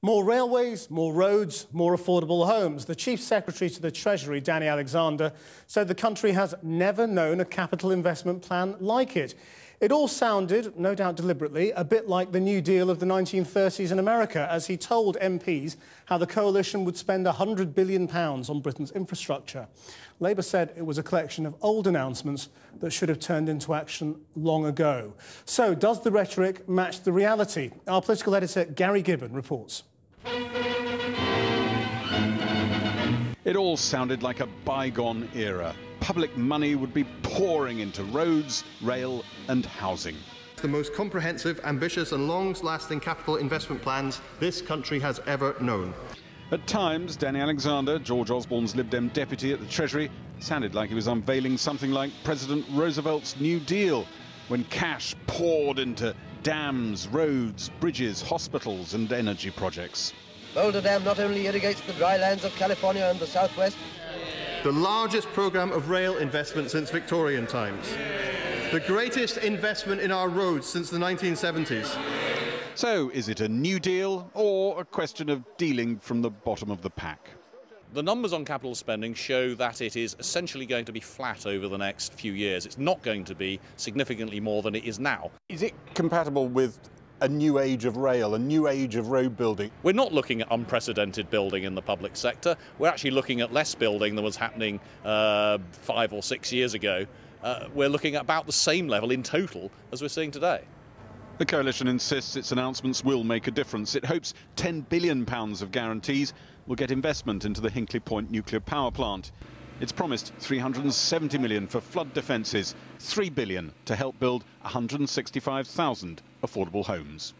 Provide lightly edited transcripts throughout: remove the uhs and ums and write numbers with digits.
More railways, more roads, more affordable homes. The Chief Secretary to the Treasury, Danny Alexander, said the country has never known a capital investment plan like it. It all sounded, no doubt deliberately, a bit like the New Deal of the 1930s in America, as he told MPs how the coalition would spend £100 billion on Britain's infrastructure. Labour said it was a collection of old announcements that should have turned into action long ago. So, does the rhetoric match the reality? Our political editor, Gary Gibbon, reports. It all sounded like a bygone era. Public money would be pouring into roads, rail and housing. The most comprehensive, ambitious and long-lasting capital investment plans this country has ever known. At times, Danny Alexander, George Osborne's Lib Dem deputy at the Treasury, sounded like he was unveiling something like President Roosevelt's New Deal, when cash poured into dams, roads, bridges, hospitals and energy projects. Boulder Dam not only irrigates the dry lands of California and the southwest. The largest programme of rail investment since Victorian times. The greatest investment in our roads since the 1970s. So, is it a New Deal or a question of dealing from the bottom of the pack? The numbers on capital spending show that it is essentially going to be flat over the next few years. It's not going to be significantly more than it is now. Is it compatible with a new age of rail, a new age of road building? We're not looking at unprecedented building in the public sector. We're actually looking at less building than was happening 5 or 6 years ago. We're looking at about the same level in total as we're seeing today. The coalition insists its announcements will make a difference. It hopes £10 billion of guarantees will get investment into the Hinkley Point nuclear power plant. It's promised £370 million for flood defences, £3 billion to help build 165,000 affordable homes.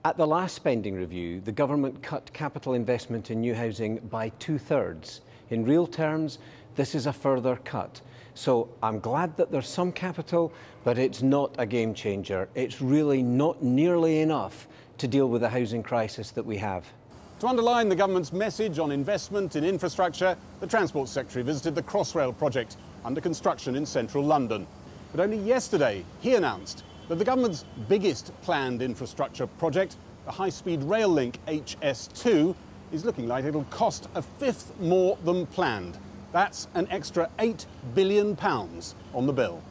At the last spending review, the government cut capital investment in new housing by 2/3. In real terms, this is a further cut. So I'm glad that there's some capital, but it's not a game changer. It's really not nearly enough to deal with the housing crisis that we have. To underline the government's message on investment in infrastructure, the Transport Secretary visited the Crossrail project under construction in central London. But only yesterday, he announced that the government's biggest planned infrastructure project, the high-speed rail link HS2, is looking like it'll cost a fifth more than planned. That's an extra £8 billion on the bill.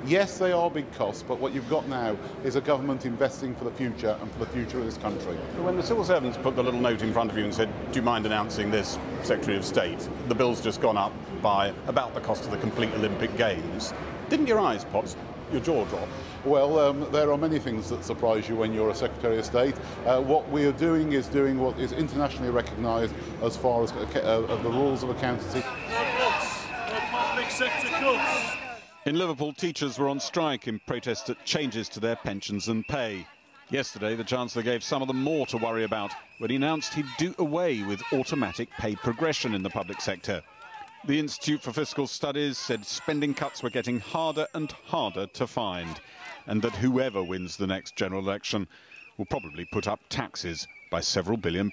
Yes, they are big costs, but what you've got now is a government investing for the future and for the future of this country. When the civil servants put the little note in front of you and said, do you mind announcing this, Secretary of State, the bill's just gone up by about the cost of the complete Olympic Games. Didn't your eyes pop, your jaw drop? Well, there are many things that surprise you when you're a Secretary of State. What we are doing is doing what is internationally recognised as far as the rules of accountancy. Public sector cuts. In Liverpool, teachers were on strike in protest at changes to their pensions and pay. Yesterday, the Chancellor gave some of them more to worry about when he announced he'd do away with automatic pay progression in the public sector. The Institute for Fiscal Studies said spending cuts were getting harder and harder to find, and that whoever wins the next general election will probably put up taxes by several £billion.